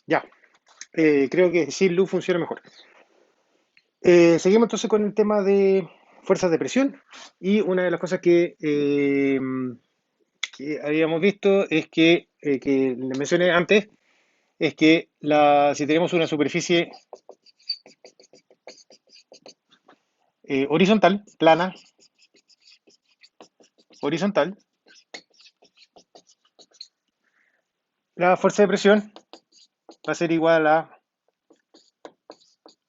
Ya, creo que sin luz funciona mejor. Seguimos entonces con el tema de fuerzas de presión y una de las cosas que habíamos visto es que le mencioné antes, es que si tenemos una superficie horizontal, plana, horizontal, la fuerza de presión va a ser igual a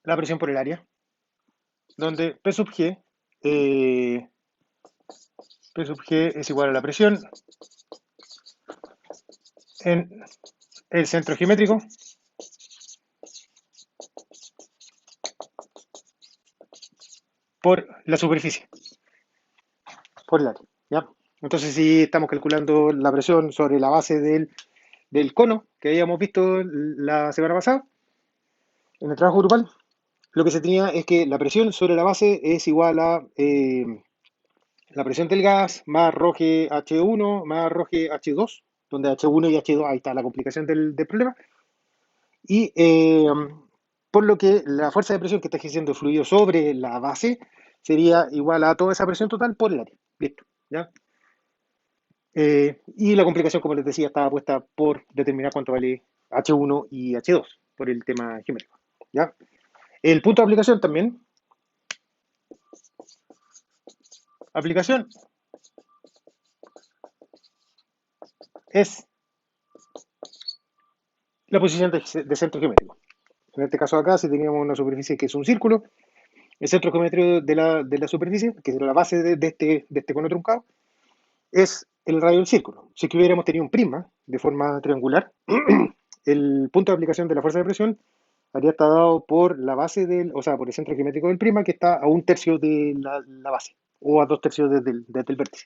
la presión por el área, donde eh, P sub G es igual a la presión en el centro geométrico por la superficie, por el área. ¿Ya? Entonces, si estamos calculando la presión sobre la base del cono que habíamos visto la semana pasada en el trabajo grupal, lo que se tenía es que la presión sobre la base es igual a la presión del gas más ρg H1 más ρg H2, donde H1 y H2, ahí está la complicación del problema, y por lo que la fuerza de presión que está ejerciendo el fluido sobre la base sería igual a toda esa presión total por el área. Listo, ¿ya? Y la complicación, como les decía, estaba puesta por determinar cuánto vale H1 y H2 por el tema geométrico. ¿Ya? El punto de aplicación también. Aplicación es la posición de centro geométrico. En este caso acá, si teníamos una superficie que es un círculo, el centro geométrico de la superficie, que es la base de este cono truncado, es el radio del círculo. Si que hubiéramos tenido un prisma de forma triangular, el punto de aplicación de la fuerza de presión habría estado dado por la base o sea, por el centro geométrico del prisma, que está a un tercio de la base, o a dos tercios desde el vértice.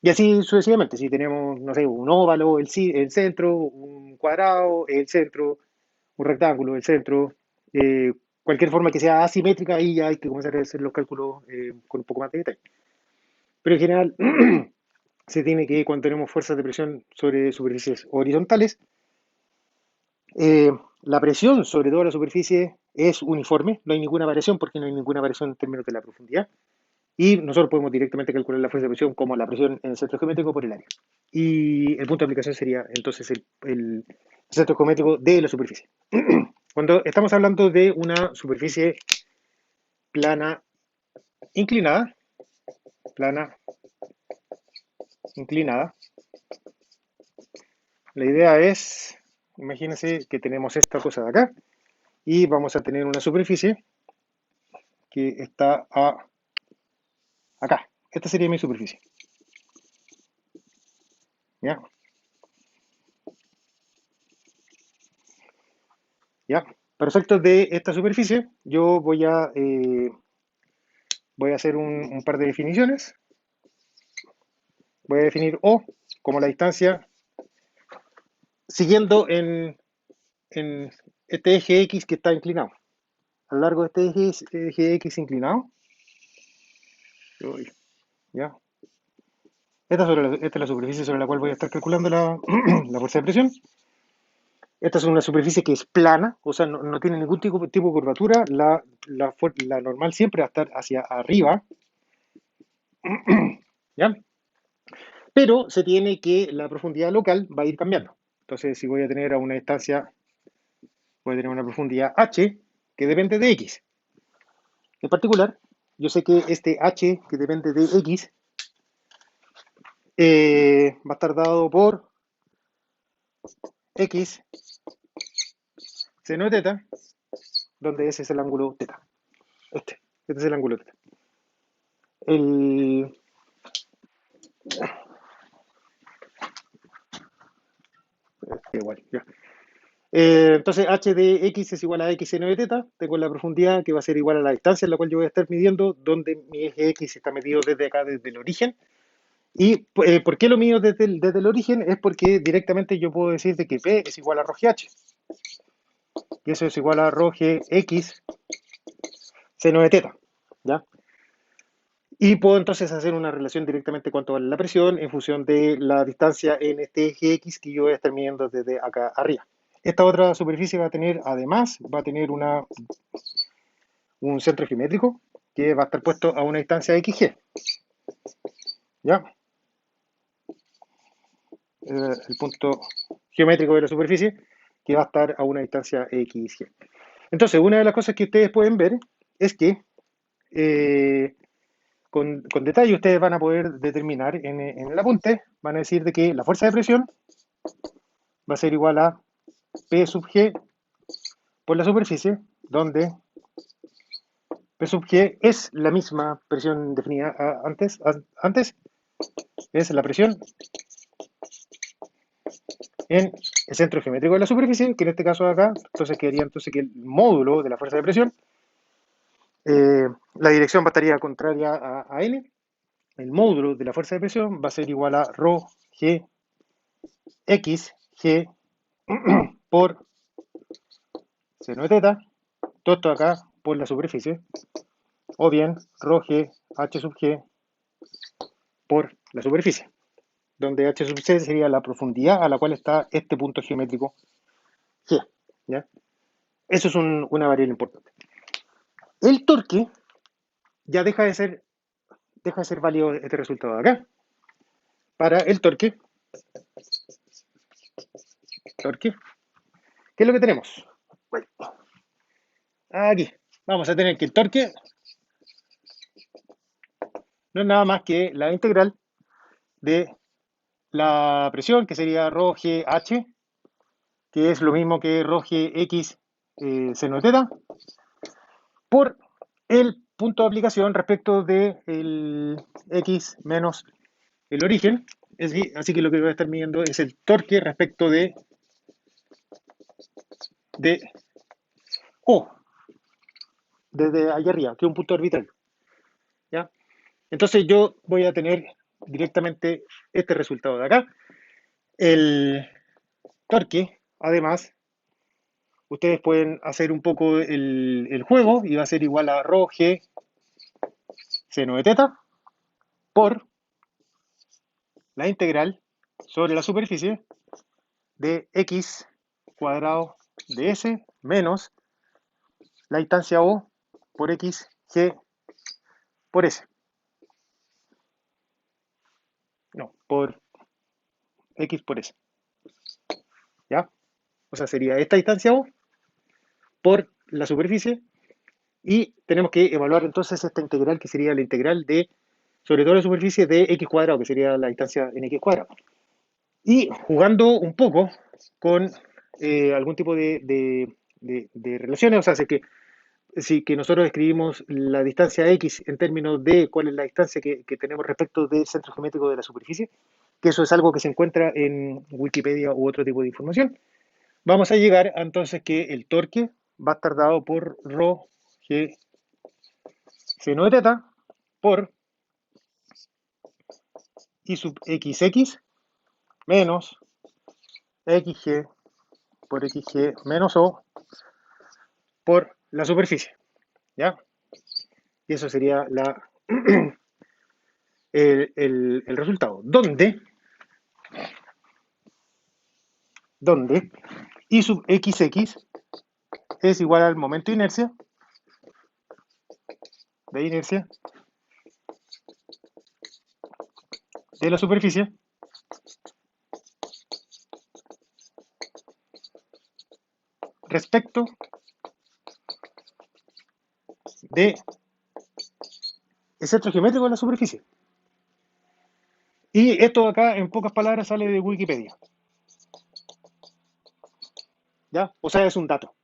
Y así sucesivamente, si tenemos, no sé, un óvalo, el centro, un cuadrado, el centro, un rectángulo, el centro, cualquier forma que sea asimétrica, ahí ya hay que comenzar a hacer los cálculos con un poco más de detalle. Pero en general, se tiene que, cuando tenemos fuerzas de presión sobre superficies horizontales, eh, la presión sobre toda la superficie es uniforme, no hay ninguna variación porque no hay ninguna variación en términos de la profundidad. Y nosotros podemos directamente calcular la fuerza de presión como la presión en el centro geométrico por el área. Y el punto de aplicación sería entonces el centro geométrico de la superficie. Cuando estamos hablando de una superficie plana inclinada, plana inclinada, la idea es, imagínense que tenemos esta cosa de acá y vamos a tener una superficie que está acá. Esta sería mi superficie. ¿Ya? ¿Ya? Para efectos de esta superficie, yo voy a hacer un par de definiciones. Voy a definir O como la distancia siguiendo en este eje X que está inclinado. A lo largo de este eje X inclinado, ¿ya? Esta es la superficie sobre la cual voy a estar calculando la fuerza de presión. Esta es una superficie que es plana, o sea, no tiene ningún tipo de curvatura. La normal siempre va a estar hacia arriba, ¿ya? Pero se tiene que la profundidad local va a ir cambiando. Entonces, si voy a tener a una distancia, voy a tener una profundidad h que depende de x. En particular, yo sé que este h que depende de x va a estar dado por x seno de teta, donde ese es el ángulo teta. Este es el ángulo teta. El, igual, ya. Entonces, h de x es igual a x seno de teta. Tengo la profundidad que va a ser igual a la distancia en la cual yo voy a estar midiendo, donde mi eje x está medido desde acá, desde el origen. ¿Y por qué lo mido desde el origen? Es porque directamente yo puedo decir de que P es igual a rho g h. Y eso es igual a rho g x seno de teta. ¿Ya? Y puedo entonces hacer una relación directamente cuánto vale la presión en función de la distancia en este eje X que yo voy a estar midiendo desde acá arriba. Esta otra superficie va a tener, además, va a tener un centro geométrico que va a estar puesto a una distancia XG. ¿Ya? El punto geométrico de la superficie que va a estar a una distancia XG. Entonces, una de las cosas que ustedes pueden ver es que con detalle ustedes van a poder determinar en el apunte, van a decir de que la fuerza de presión va a ser igual a P sub G por la superficie, donde P sub G es la misma presión definida antes es la presión en el centro geométrico de la superficie, que en este caso de acá, entonces quedaría entonces que el módulo de la fuerza de presión, la dirección estaría contraria a N, el módulo de la fuerza de presión va a ser igual a ρ G X G por seno de teta, todo esto acá por la superficie, o bien ρ G H sub G por la superficie, donde H sub C sería la profundidad a la cual está este punto geométrico G. ¿Ya? Eso es una variable importante. El torque ya deja de ser válido este resultado de acá. Para el torque, ¿qué es lo que tenemos? Bueno, aquí vamos a tener que el torque no es nada más que la integral de la presión, que sería ρ G H, que es lo mismo que ρ G X seno de teta, por el punto de aplicación respecto de el X menos el origen. Así que lo que voy a estar midiendo es el torque respecto de O, desde allá arriba, que es un punto arbitrario. ¿Ya? Entonces yo voy a tener directamente este resultado de acá. El torque, además, ustedes pueden hacer un poco el juego y va a ser igual a ρ G seno de teta por la integral sobre la superficie de x cuadrado de s menos la distancia O por x g por s. No, por x por s. ¿Ya? O sea, sería esta distancia O por la superficie y tenemos que evaluar entonces esta integral que sería la integral de sobre todo la superficie de x cuadrado, que sería la distancia en x cuadrado. Y jugando un poco con algún tipo de relaciones, o sea, si que nosotros escribimos la distancia x en términos de cuál es la distancia que tenemos respecto del centro geométrico de la superficie, que eso es algo que se encuentra en Wikipedia u otro tipo de información, vamos a llegar a entonces que el torque va a estar dado por ρ g seno de teta por I sub xx menos xg por xg menos o por la superficie. ¿Ya? Y eso sería el resultado. Donde I sub xx es igual al momento de inercia de la superficie respecto de el centro geométrico de la superficie. Y esto acá, en pocas palabras, sale de Wikipedia. ¿Ya? O sea, es un dato.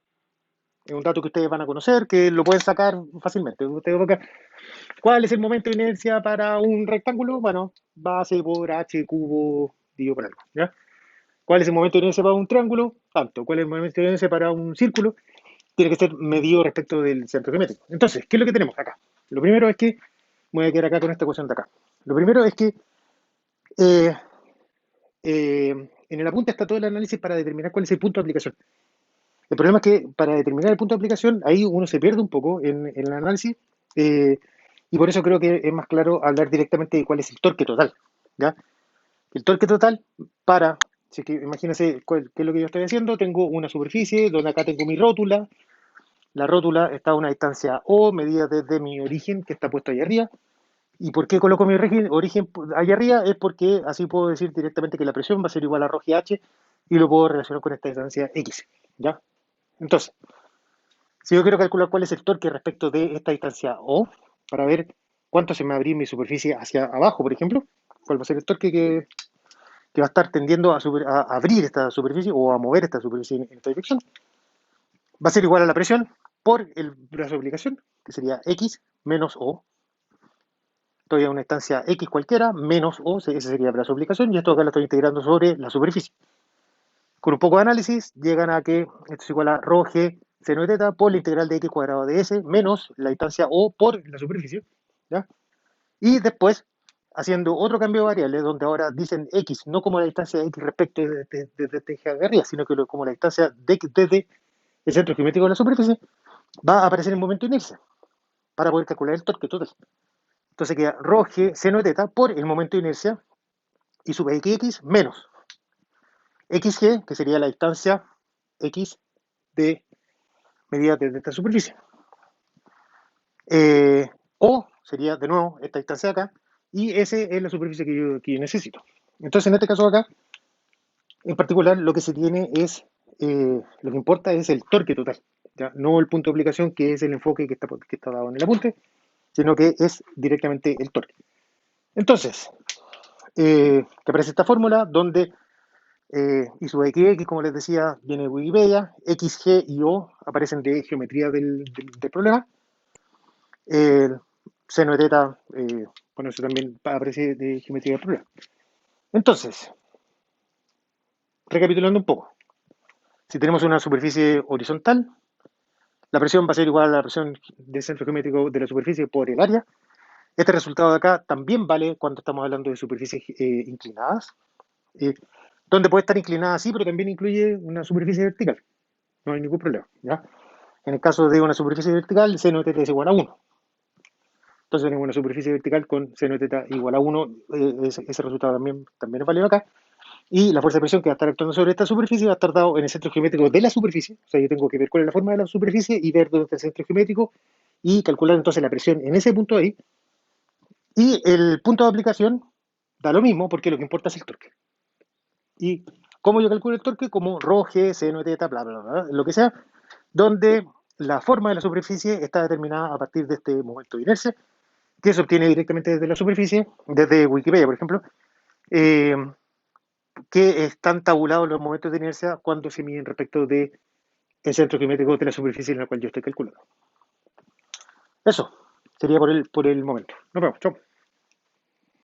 Es un dato que ustedes van a conocer, que lo pueden sacar fácilmente. Ustedes buscan, ¿cuál es el momento de inercia para un rectángulo? Bueno, base por h cubo dividido por algo. ¿Ya? ¿Cuál es el momento de inercia para un triángulo? Tanto. ¿Cuál es el momento de inercia para un círculo? Tiene que ser medido respecto del centro geométrico. Entonces, ¿qué es lo que tenemos acá? Lo primero es que, me voy a quedar acá con esta ecuación de acá. Lo primero es que eh, en el apunte está todo el análisis para determinar cuál es el punto de aplicación. El problema es que para determinar el punto de aplicación, ahí uno se pierde un poco en el análisis, y por eso creo que es más claro hablar directamente de cuál es el torque total. ¿Ya? El torque total para Así que imagínense qué es lo que yo estoy haciendo. Tengo una superficie donde acá tengo mi rótula. La rótula está a una distancia O medida desde mi origen, que está puesto ahí arriba. ¿Y por qué coloco mi origen ahí arriba? Es porque así puedo decir directamente que la presión va a ser igual a ρ H y lo puedo relacionar con esta distancia X. ¿Ya? Entonces, si yo quiero calcular cuál es el torque respecto de esta distancia O, para ver cuánto se me va a abrir mi superficie hacia abajo, por ejemplo, cuál va a ser el torque que va a estar tendiendo a abrir esta superficie o a mover esta superficie en esta dirección, va a ser igual a la presión por el brazo de aplicación, que sería X menos O. Estoy a una distancia X cualquiera, menos O, ese sería el brazo de aplicación, y esto acá lo estoy integrando sobre la superficie. Con un poco de análisis, llegan a que esto es igual a ρ g seno de teta por la integral de x cuadrado de s menos la distancia O por la superficie. ¿Ya? Y después, haciendo otro cambio de variables, donde ahora dicen x, no como la distancia de x respecto de este eje de arriba, sino que como la distancia de x desde el centro geométrico de la superficie, va a aparecer en momento de inercia para poder calcular el torque total. Entonces queda ρ g seno de teta por el momento de inercia y sub x menos xg, que sería la distancia x de medida desde esta superficie. O sería de nuevo esta distancia de acá, y S es la superficie que yo necesito. Entonces, en este caso acá, en particular, lo que se tiene es, lo que importa es el torque total, ¿ya? No el punto de aplicación, que es el enfoque que está dado en el apunte, sino que es directamente el torque. Entonces, que aparece esta fórmula donde y sub xx, como les decía, viene de Wikipedia, x, g y o aparecen de geometría del problema. Seno de teta, bueno, eso también aparece de geometría del problema. Entonces, recapitulando un poco, si tenemos una superficie horizontal, la presión va a ser igual a la presión del centro geométrico de la superficie por el área. Este resultado de acá también vale cuando estamos hablando de superficies inclinadas, eh, donde puede estar inclinada así, pero también incluye una superficie vertical. No hay ningún problema. ¿Ya? En el caso de una superficie vertical, seno de teta es igual a 1. Entonces tenemos una superficie vertical con seno de teta igual a 1. Ese resultado también es válido acá. Y la fuerza de presión que va a estar actuando sobre esta superficie va a estar dado en el centro geométrico de la superficie. O sea, yo tengo que ver cuál es la forma de la superficie y ver dónde está el centro geométrico y calcular entonces la presión en ese punto ahí. Y el punto de aplicación da lo mismo porque lo que importa es el torque. ¿Y cómo yo calculo el torque? Como ρ, g, seno de teta, bla, bla, bla, lo que sea, donde la forma de la superficie está determinada a partir de este momento de inercia, que se obtiene directamente desde la superficie, desde Wikipedia, por ejemplo, eh, que están tabulados los momentos de inercia cuando se miden respecto del centro geométrico de la superficie en la cual yo estoy calculando. Eso sería por el momento. Nos vemos. Chao.